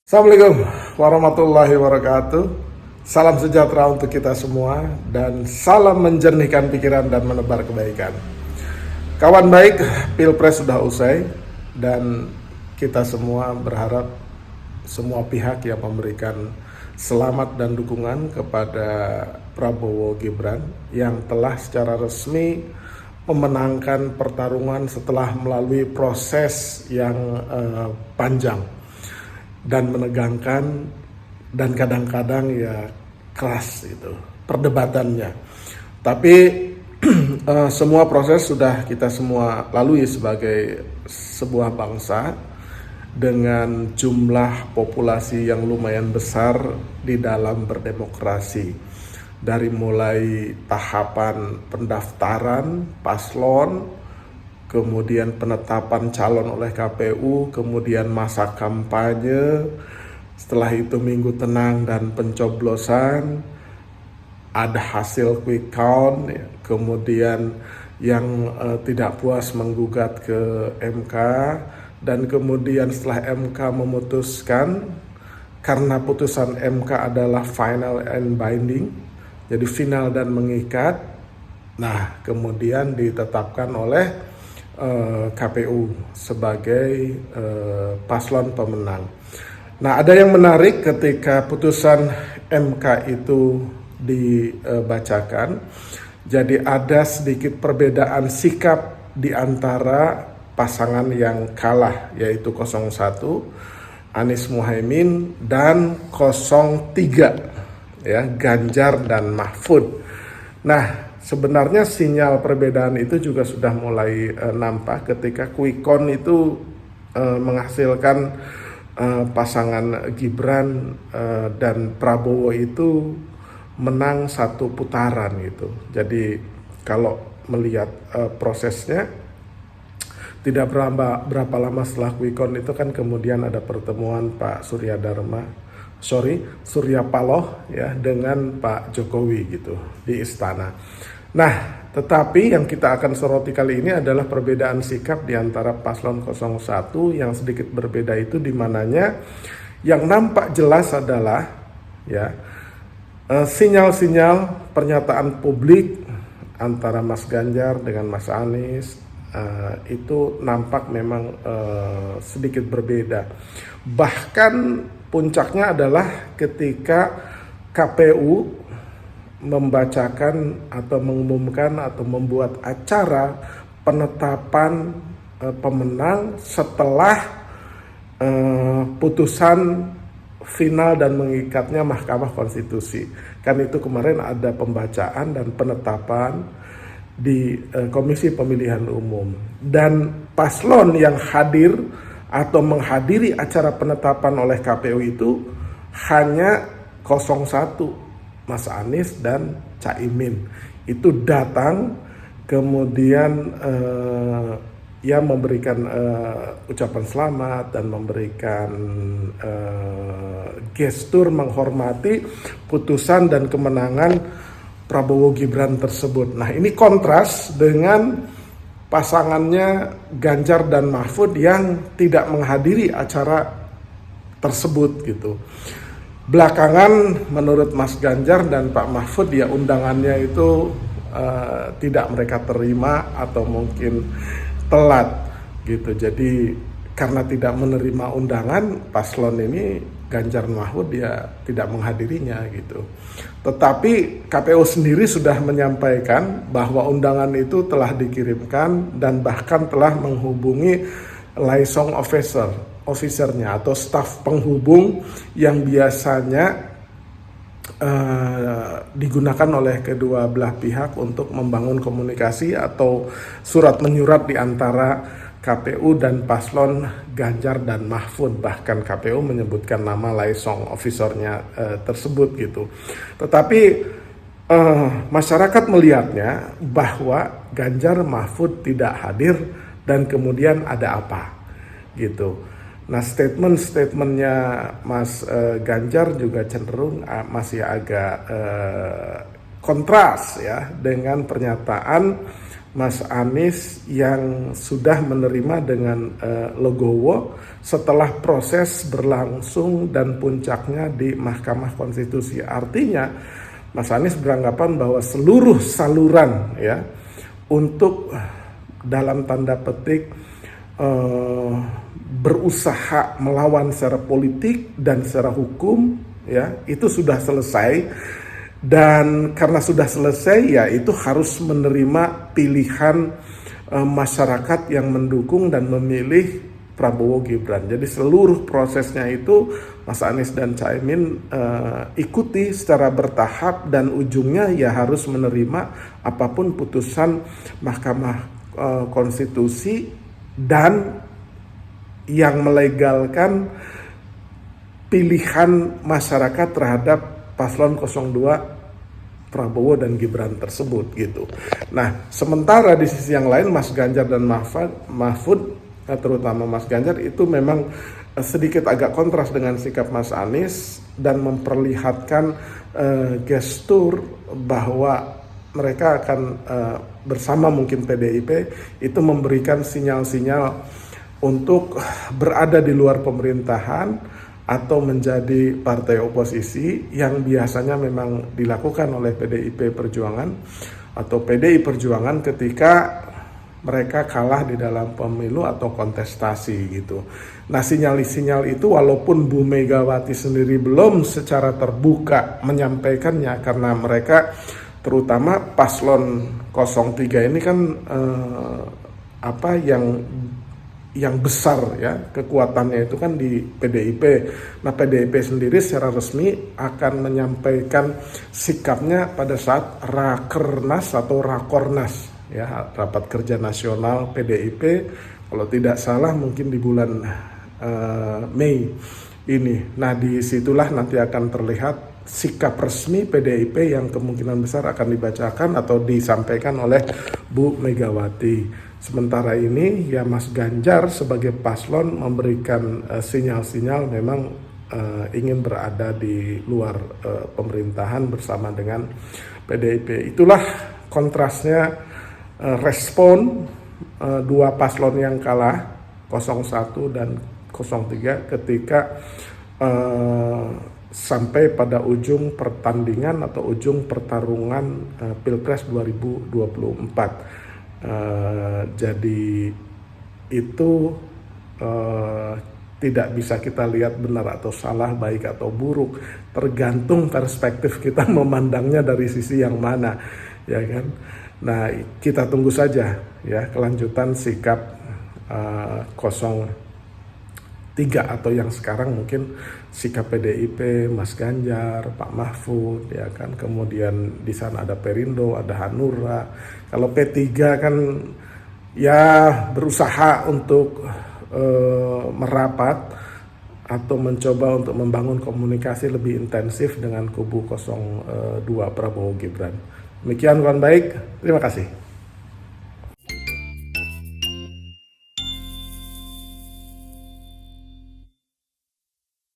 Assalamualaikum warahmatullahi wabarakatuh. Salam sejahtera untuk kita semua dan salam menjernihkan pikiran dan menebar kebaikan. Kawan baik, Pilpres sudah usai dan kita semua berharap semua pihak yang memberikan selamat dan dukungan kepada Prabowo Gibran yang telah secara resmi memenangkan pertarungan setelah melalui proses yang panjang dan menegangkan dan kadang-kadang ya keras itu perdebatannya. Tapi semua proses sudah kita semua lalui sebagai sebuah bangsa dengan jumlah populasi yang lumayan besar di dalam berdemokrasi. Dari mulai tahapan pendaftaran paslon, kemudian penetapan calon oleh KPU, kemudian masa kampanye, setelah itu minggu tenang dan pencoblosan, ada hasil quick count, kemudian yang tidak puas menggugat ke MK, dan kemudian setelah MK memutuskan, karena putusan MK adalah final and binding, jadi final dan mengikat, nah kemudian ditetapkan oleh KPU sebagai paslon pemenang. Nah, ada yang menarik ketika putusan MK itu dibacakan. Jadi ada sedikit perbedaan sikap di antara pasangan yang kalah, yaitu 01 Anies Muhaimin dan 03 ya Ganjar dan Mahfud. Nah, sebenarnya sinyal perbedaan itu juga sudah mulai nampak ketika quick count itu menghasilkan pasangan Gibran dan Prabowo itu menang satu putaran gitu. Jadi kalau melihat prosesnya tidak berapa lama setelah quick count itu kan kemudian ada pertemuan Pak Surya Paloh ya dengan Pak Jokowi gitu di istana. Nah, tetapi yang kita akan soroti kali ini adalah perbedaan sikap di antara paslon 01 yang sedikit berbeda itu, di mananya yang nampak jelas adalah ya sinyal-sinyal pernyataan publik antara Mas Ganjar dengan Mas Anies itu nampak memang sedikit berbeda. Bahkan puncaknya adalah ketika KPU membacakan atau mengumumkan atau membuat acara penetapan pemenang setelah putusan final dan mengikatnya Mahkamah Konstitusi. Kan itu kemarin ada pembacaan dan penetapan di Komisi Pemilihan Umum, dan paslon yang hadir atau menghadiri acara penetapan oleh KPU itu hanya 01 Mas Anies dan Caimin. Itu datang kemudian ya memberikan ucapan selamat dan memberikan gestur menghormati putusan dan kemenangan Prabowo Gibran tersebut. Nah, ini kontras dengan pasangannya Ganjar dan Mahfud yang tidak menghadiri acara tersebut gitu. Belakangan menurut Mas Ganjar dan Pak Mahfud ya undangannya itu tidak mereka terima atau mungkin telat gitu. Jadi karena tidak menerima undangan, paslon ini Ganjar Mahfud ya tidak menghadirinya gitu. Tetapi KPU sendiri sudah menyampaikan bahwa undangan itu telah dikirimkan dan bahkan telah menghubungi liaison officernya atau staf penghubung yang biasanya digunakan oleh kedua belah pihak untuk membangun komunikasi atau surat menyurat di antara KPU dan paslon Ganjar dan Mahfud. Bahkan KPU menyebutkan nama liaison officernya tersebut gitu. Tetapi masyarakat melihatnya bahwa Ganjar Mahfud tidak hadir dan kemudian ada apa gitu. Nah, statementnya Mas Ganjar juga cenderung masih agak kontras ya dengan pernyataan Mas Anies yang sudah menerima dengan legowo setelah proses berlangsung dan puncaknya di Mahkamah Konstitusi. Artinya Mas Anies beranggapan bahwa seluruh saluran ya untuk dalam tanda petik berusaha melawan secara politik dan secara hukum ya itu sudah selesai. Dan karena sudah selesai ya itu harus menerima pilihan masyarakat yang mendukung dan memilih Prabowo Gibran. Jadi seluruh prosesnya itu Mas Anies dan Caimin ikuti secara bertahap dan ujungnya ya harus menerima apapun putusan Mahkamah Konstitusi dan yang melegalkan pilihan masyarakat terhadap paslon 02 Prabowo dan Gibran tersebut gitu. Nah, sementara di sisi yang lain Mas Ganjar dan Mahfud terutama Mas Ganjar itu memang sedikit agak kontras dengan sikap Mas Anies dan memperlihatkan gestur bahwa mereka akan bersama mungkin PDIP itu memberikan sinyal-sinyal untuk berada di luar pemerintahan atau menjadi partai oposisi yang biasanya memang dilakukan oleh PDIP Perjuangan atau PDI Perjuangan ketika mereka kalah di dalam pemilu atau kontestasi gitu. Nah sinyal-sinyal itu walaupun Bu Megawati sendiri belum secara terbuka menyampaikannya karena mereka terutama paslon 03 ini kan yang besar ya kekuatannya itu kan di PDIP. Nah PDIP sendiri secara resmi akan menyampaikan sikapnya pada saat Rakernas atau Rakornas ya rapat kerja nasional PDIP kalau tidak salah mungkin di bulan Mei ini. Nah disitulah nanti akan terlihat sikap resmi PDIP yang kemungkinan besar akan dibacakan atau disampaikan oleh Bu Megawati. Sementara ini ya Mas Ganjar sebagai paslon memberikan sinyal-sinyal memang ingin berada di luar pemerintahan bersama dengan PDIP. Itulah kontrasnya respon dua paslon yang kalah 01 dan 03 ketika sampai pada ujung pertandingan atau ujung pertarungan Pilpres 2024. Jadi itu tidak bisa kita lihat benar atau salah, baik atau buruk, tergantung perspektif kita memandangnya dari sisi yang mana, ya kan? Nah, kita tunggu saja ya kelanjutan sikap 03 atau yang sekarang mungkin sikap PDIP, Mas Ganjar, Pak Mahfud, ya kan. Kemudian di sana ada Perindo, ada Hanura. Kalau P3 kan ya berusaha untuk merapat atau mencoba untuk membangun komunikasi lebih intensif dengan kubu 02 Prabowo Gibran. Demikian kawan baik, terima kasih.